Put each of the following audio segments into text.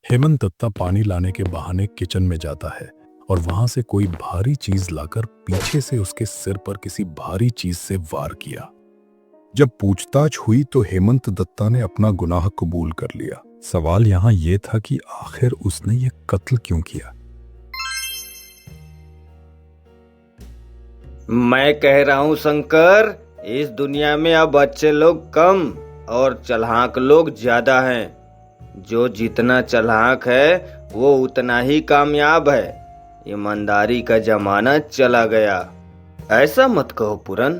हेमंत दत्ता पानी लाने के बहाने किचन में जाता है और वहां से कोई भारी चीज लाकर पीछे से उसके सिर पर किसी भारी चीज से वार किया। जब पूछताछ हुई तो हेमंत दत्ता ने अपना गुनाह कबूल कर लिया। सवाल यहाँ ये था कि आखिर उसने ये कत्ल क्यों किया। मैं कह रहा हूँ शंकर, इस दुनिया में अब अच्छे लोग कम और चालाक लोग ज्यादा हैं। जो जितना चालाक है वो उतना ही कामयाब है। ईमानदारी का जमाना चला गया। ऐसा मत कहो पुरन,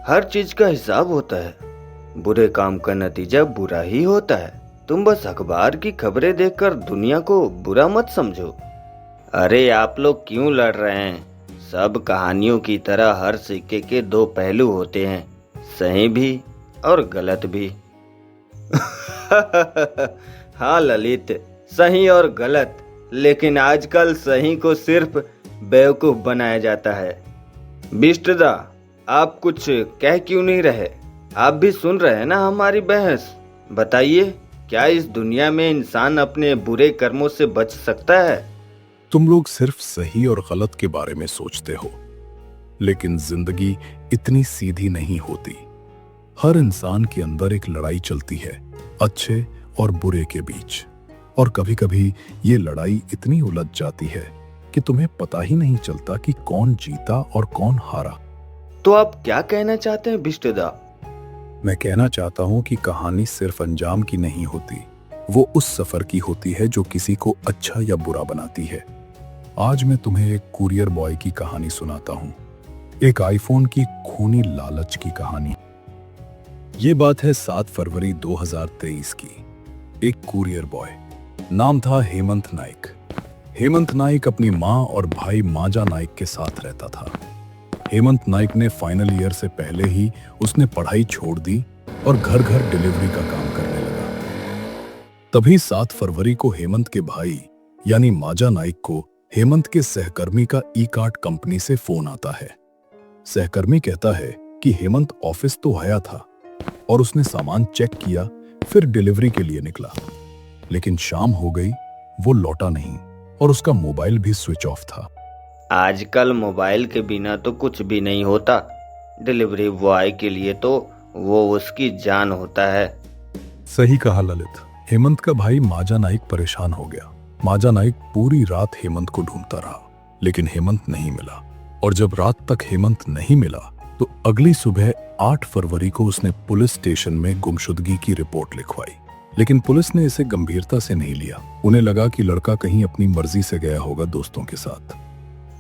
हर चीज का हिसाब होता है। बुरे काम का नतीजा बुरा ही होता है। तुम बस अखबार की खबरें देखकर दुनिया को बुरा मत समझो। अरे आप लोग क्यों लड़ रहे हैं? सब कहानियों की तरह हर सिक्के के दो पहलू होते हैं, सही भी और गलत भी। हाँ ललित, सही और गलत, लेकिन आजकल सही को सिर्फ बेवकूफ बनाया जाता है। बिष्टदा, आप कुछ कह क्यों नहीं रहे? आप भी सुन रहे हैं ना हमारी बहस? बताइए, क्या इस दुनिया में इंसान अपने बुरे कर्मों से बच सकता है? तुम लोग सिर्फ सही और गलत के बारे में सोचते हो, लेकिन जिंदगी इतनी सीधी नहीं होती। हर इंसान के अंदर एक लड़ाई चलती है, अच्छे और बुरे के बीच। और कभी कभी ये लड़ाई इतनी उलझ जाती है कि तुम्हें पता ही नहीं चलता कि कौन जीता और कौन हारा। तो आप क्या कहना चाहते हैं बिष्टदा? मैं कहना चाहता हूं कि कहानी सिर्फ अंजाम की नहीं होती, वो उस सफर की होती है जो किसी को अच्छा या बुरा बनाती है। आज मैं तुम्हें एक कुरियर बॉय की कहानी सुनाता हूं, एक आईफोन की खूनी लालच की कहानी। ये बात है 7 फरवरी 2023 की। एक कुरियर बॉय, नाम था हेमंत नाइक। हेमंत नाइक अपनी माँ और भाई माजा नाइक के साथ रहता था। हेमंत नाइक ने फाइनल ईयर से पहले ही उसने पढ़ाई छोड़ दी और घर घर डिलीवरी का काम करने लगा। तभी 7 फरवरी को हेमंत के भाई यानी माजा नाइक को हेमंत के सहकर्मी का ई कार्ट कंपनी से फोन आता है। सहकर्मी कहता है कि हेमंत ऑफिस तो आया था और उसने सामान चेक किया, फिर डिलीवरी के लिए निकला, लेकिन शाम हो गई, वो लौटा नहीं और उसका मोबाइल भी स्विच ऑफ था। आजकल मोबाइल के बिना तो कुछ भी नहीं होता। डिलीवरी बॉय के लिए तो वो उसकी जान होता है। सही कहा ललित। हेमंत का भाई माजा नाइक परेशान हो गया। माजा नाइक पूरी रात हेमंत को ढूंढता रहा, लेकिन हेमंत नहीं मिला। और जब रात तक हेमंत नहीं मिला तो अगली सुबह 8 फरवरी को उसने पुलिस स्टेशन में गुमशुदगी की रिपोर्ट लिखवाई। लेकिन पुलिस ने इसे गंभीरता से नहीं लिया। उन्हें लगा कि लड़का कहीं अपनी मर्जी से गया होगा दोस्तों के साथ।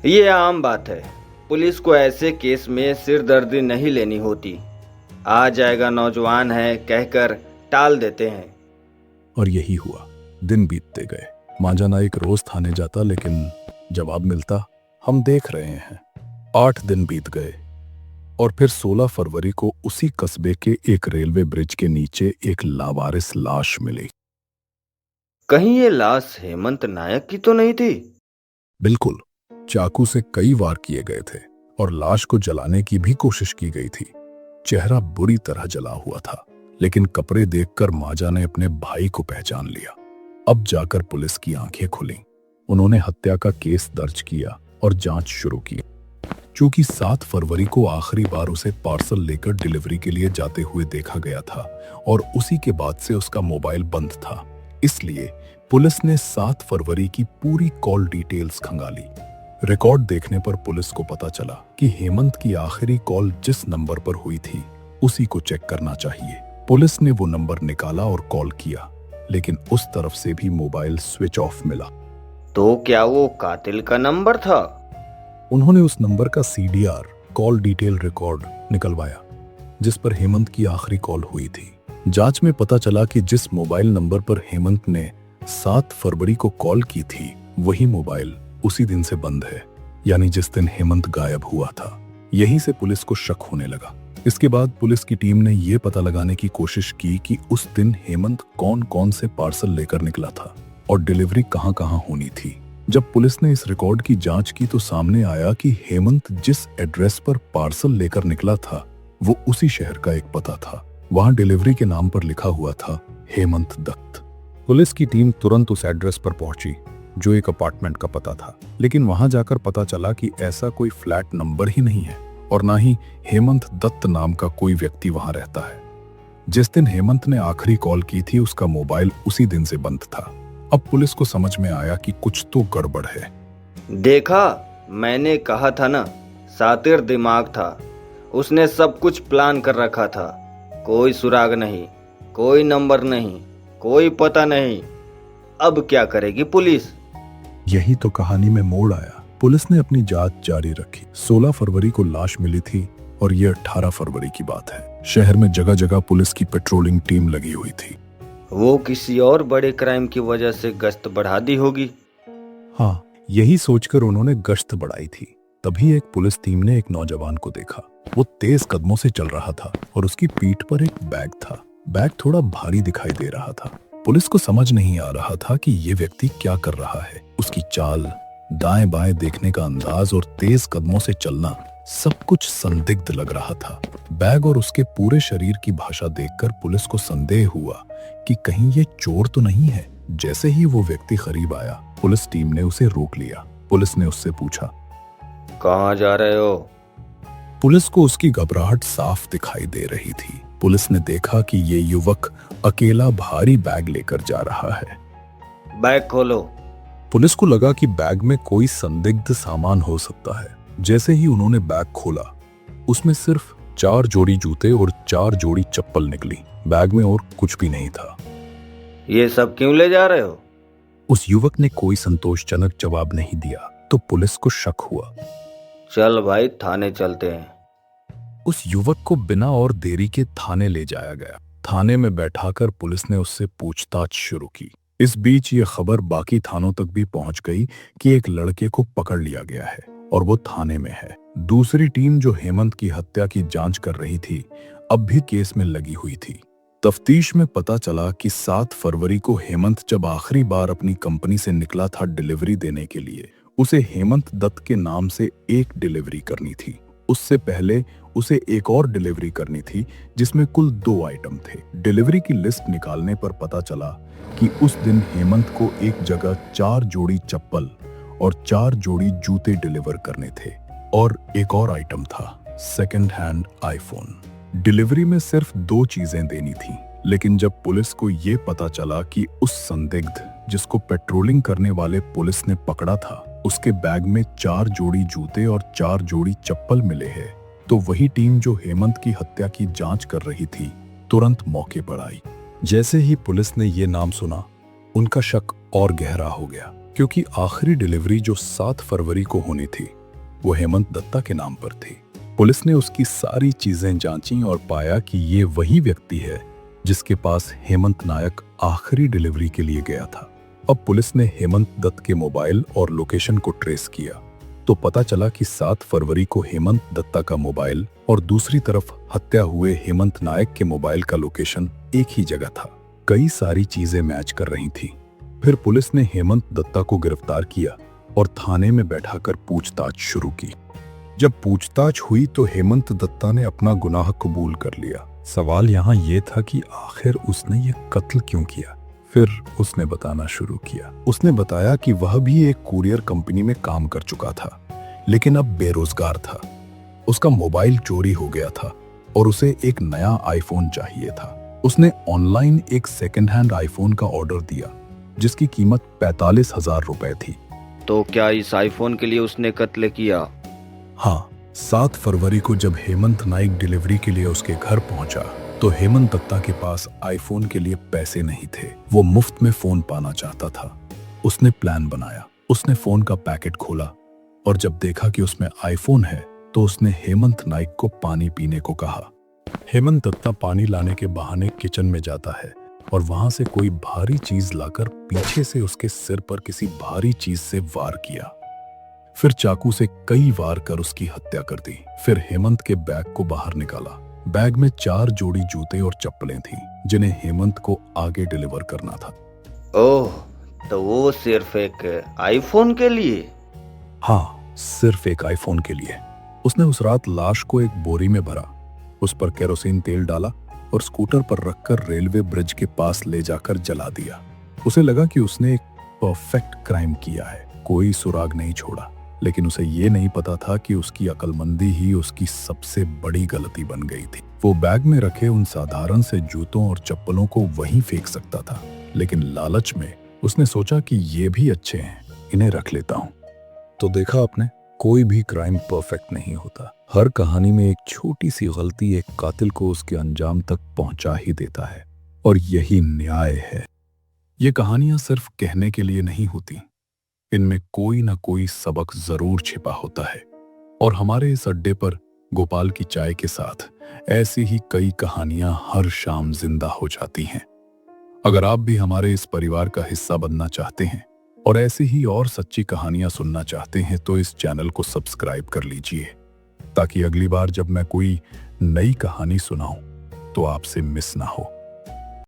ये आम बात है। पुलिस को ऐसे केस में सिरदर्दी नहीं लेनी होती। आ जाएगा नौजवान है कहकर टाल देते हैं। और यही हुआ। दिन बीतते गए। माजा नाइक रोज थाने जाता, लेकिन जवाब मिलता, हम देख रहे हैं। 8 दिन बीत गए और फिर 16 फरवरी को उसी कस्बे के एक रेलवे ब्रिज के नीचे एक लावारिस लाश मिली। कहीं ये लाश हेमंत नायक की तो नहीं थी? बिल्कुल। चाकू से कई वार किए गए थे और लाश को जलाने की भी कोशिश की गई थी। चेहरा बुरी तरह जला हुआ था, लेकिन कपड़े देखकर माजा ने अपने भाई को पहचान लिया। अब जाकर पुलिस की आंखें खुली। उन्होंने हत्या का केस दर्ज किया और जांच शुरू की। चूंकि 7 फरवरी को आखिरी बार उसे पार्सल लेकर डिलीवरी के लिए जाते हुए देखा गया था और उसी के बाद से उसका मोबाइल बंद था, इसलिए पुलिस ने 7 फरवरी की पूरी कॉल डिटेल्स खंगाली। रिकॉर्ड देखने पर पुलिस को पता चला कि हेमंत की आखिरी कॉल जिस नंबर पर हुई थी उसी को चेक करना चाहिए। पुलिस ने वो नंबर निकाला और कॉल किया, लेकिन उस तरफ से भी मोबाइल स्विच ऑफ मिला। तो क्या वो कातिल का नंबर था? उन्होंने उस नंबर का CDR कॉल डिटेल रिकॉर्ड निकलवाया जिस पर हेमंत की आखिरी कॉल हुई थी। जांच में पता चला कि जिस मोबाइल नंबर पर हेमंत ने 7 फरवरी को कॉल की थी वही मोबाइल उसी दिन से बंद है, यानी जिस दिन हेमंत गायब हुआ था। यहीं से पुलिस को शक होने लगा। इसके बाद पुलिस की टीम ने यह पता लगाने की कोशिश की कि उस दिन हेमंत कौन कौन से पार्सल लेकर निकला था और डिलीवरी कहां कहां होनी थी। जब पुलिस ने इस रिकॉर्ड की जांच की तो सामने आया कि हेमंत जिस एड्रेस पर पार्सल लेकर निकला था वो उसी शहर का एक पता था। वहां डिलीवरी के नाम पर लिखा हुआ था हेमंत दत्त। पुलिस की टीम तुरंत उस एड्रेस पर पहुंची जो एक अपार्टमेंट का पता था, लेकिन वहां जाकर पता चला कि ऐसा कोई फ्लैट नंबर ही नहीं है और ना ही हेमंत दत्त नाम का कोई व्यक्ति वहां रहता है। जिस दिन हेमंत ने आखिरी कॉल की थी उसका मोबाइल उसी दिन से बंद था। अब पुलिस को समझ में आया कि कुछ तो गड़बड़ है। देखा, मैंने कहा था ना, सातिर दिमाग था। उसने सब कुछ प्लान कर रखा था। कोई सुराग नहीं, कोई नंबर नहीं, कोई पता नहीं। अब क्या करेगी पुलिस? यही तो कहानी में मोड़ आया। पुलिस ने अपनी जांच जारी रखी। 16 फरवरी को लाश मिली थी और ये 18 फरवरी की बात है। शहर में जगह जगह पुलिस की पेट्रोलिंग टीम लगी हुई थी। वो किसी और बड़े क्राइम की वजह से गश्त बढ़ा दी होगी। हाँ, यही सोचकर उन्होंने गश्त बढ़ाई थी। तभी एक पुलिस टीम ने एक नौजवान को देखा। वो तेज कदमों से चल रहा था और उसकी पीठ पर एक बैग था। बैग थोड़ा भारी दिखाई दे रहा था। पुलिस को समझ नहीं आ रहा था कि ये व्यक्ति क्या कर रहा है। उसकी चाल, दाएं बाएं देखने का अंदाज और तेज कदमों से चलना सब कुछ संदिग्ध लग रहा था। बैग और उसके पूरे शरीर की भाषा देखकर पुलिस को संदेह हुआ कि कहीं ये चोर तो नहीं है। जैसे ही वो व्यक्ति करीब आया, पुलिस टीम ने उसे रोक लिया। पुलिस ने उससे पूछा, कहाँ जा रहे हो? पुलिस को उसकी घबराहट साफ दिखाई दे रही थी। पुलिस ने देखा कि ये युवक अकेला भारी बैग लेकर जा रहा है। बैग खोलो। पुलिस को लगा कि बैग में कोई संदिग्ध सामान हो सकता है। जैसे ही उन्होंने बैग खोला, उसमें सिर्फ 4 जोड़ी जूते और 4 जोड़ी चप्पल निकली। बैग में और कुछ भी नहीं था। ये सब क्यों ले जा रहे हो? उस युवक ने कोई संतोषजनक जवाब नहीं दिया तो पुलिस को शक हुआ। चल भाई, थाने चलते हैं। उस युवक को बिना और देरी के थाने ले जाया गया। थाने में बैठाकर पुलिस ने उससे पूछताछ शुरू की। इस बीच ये खबर बाकी थानों तक भी पहुंच गई कि एक लड़के को पकड़ लिया गया है और वो थाने में है। दूसरी टीम जो हेमंत की हत्या की जांच कर रही थी, अब भी केस में लगी हुई थी। तफ्तीश में पता चला कि 7 फरवरी को हेमंत जब आखिरी बार अपनी कंपनी से निकला था डिलीवरी देने के लिए, उसे हेमंत दत्त के नाम से एक डिलीवरी करनी थी। उससे पहले उसे एक और डिलीवरी करनी थी जिसमें कुल 2 आइटम थे। डिलीवरी की लिस्ट निकालने पर पता चला कि उस दिन हेमंत को एक जगह 4 जोड़ी चप्पल और 4 जोड़ी जूते डिलीवर करने थे और एक और आइटम था सेकंड हैंड आईफोन। डिलीवरी में सिर्फ 2 चीजें देनी थी, लेकिन जब पुलिस को ये पता चला कि उस संदिग्ध जिसको पेट्रोलिंग करने वाले पुलिस ने पकड़ा था, उसके बैग में 4 जोड़ी जूते और 4 जोड़ी चप्पल मिले हैं, तो वही टीम जो हेमंत की हत्या की जांच कर रही थी तुरंत मौके पर आई। जैसे ही पुलिस ने ये नाम सुना, उनका शक और गहरा हो गया, क्योंकि आखिरी डिलीवरी जो 7 फरवरी को होनी थी वो हेमंत दत्ता के नाम पर थी। पुलिस ने उसकी सारी चीजें जांची और पाया कि ये वही व्यक्ति है जिसके पास हेमंत नायक आखिरी डिलीवरी के लिए गया था। अब पुलिस ने हेमंत दत्त के मोबाइल और लोकेशन को ट्रेस किया तो पता चला कि 7 फरवरी को हेमंत दत्ता का मोबाइल और दूसरी तरफ हत्या हुए हेमंत नायक के मोबाइल का लोकेशन एक ही जगह था। कई सारी चीजें मैच कर रही थी। फिर पुलिस ने हेमंत दत्ता को गिरफ्तार किया और थाने में बैठाकर पूछताछ शुरू की। जब पूछताछ हुई तो हेमंत दत्ता ने अपना गुनाह कबूल कर लिया। सवाल यहाँ ये था कि आखिर उसने ये कत्ल क्यों किया। फिर उसने बताना शुरू किया। उसने बताया कि वह भी एक कुरियर कंपनी में काम कर चुका था, लेकिन अब बेरोजगार था। उसका मोबाइल चोरी हो गया था और उसे एक नया आईफोन चाहिए था। उसने ऑनलाइन एक सेकंड हैंड आईफोन का ऑर्डर दिया जिसकी कीमत 45,000 रुपए थी। तो क्या इस आईफोन के लिए उसने कत्ल किया? हाँ, 7 फरवरी को जब हेमंत नाइक डिलीवरी के लिए उसके घर पहुंचा तो हेमंत दत्ता के पास आईफोन के लिए पैसे नहीं थे। वो मुफ्त में फोन पाना चाहता था। उसने प्लान बनाया। उसने फोन का पैकेट खोला और जब देखा कि उसमें आईफोन है तो उसने हेमंत नाइक को पानी पीने को कहा। हेमंत दत्ता पानी लाने के बहाने किचन में जाता है और वहां से कोई भारी चीज लाकर पीछे से उसके सिर पर किसी भारी चीज से वार किया। फिर चाकू से कई वार कर उसकी हत्या कर दी। फिर हेमंत के बैग को बाहर निकाला। बैग में 4 जोड़ी जूते और चप्पलें थीं जिन्हें हेमंत को आगे डिलीवर करना था। ओह, तो वो सिर्फ एक आईफोन के लिए? हाँ, सिर्फ एक आईफोन के लिए। उसने उस रात लाश को एक बोरी में भरा, उस पर केरोसिन तेल डाला और स्कूटर पर रखकर रेलवे ब्रिज के पास ले जाकर जला दिया। उसे लगा कि उसने एक परफेक्ट क्राइम किया है, कोई सुराग नहीं छोड़ा। लेकिन उसे ये नहीं पता था कि उसकी अक्लमंदी ही उसकी सबसे बड़ी गलती बन गई थी। वो बैग में रखे उन साधारण से जूतों और चप्पलों को वहीं फेंक सकता था, लेकिन लालच में उसने सोचा कि ये भी अच्छे हैं, इन्हें रख लेता हूं। तो देखा आपने, कोई भी क्राइम परफेक्ट नहीं होता। हर कहानी में एक छोटी सी गलती एक कातिल को उसके अंजाम तक पहुंचा ही देता है, और यही न्याय है। ये कहानियां सिर्फ कहने के लिए नहीं होती, इनमें कोई ना कोई सबक जरूर छिपा होता है। और हमारे इस अड्डे पर गोपाल की चाय के साथ ऐसी ही कई कहानियां हर शाम जिंदा हो जाती हैं। अगर आप भी हमारे इस परिवार का हिस्सा बनना चाहते हैं और ऐसी ही और सच्ची कहानियां सुनना चाहते हैं तो इस चैनल को सब्सक्राइब कर लीजिए, ताकि अगली बार जब मैं कोई नई कहानी सुनाऊं तो आपसे मिस ना हो।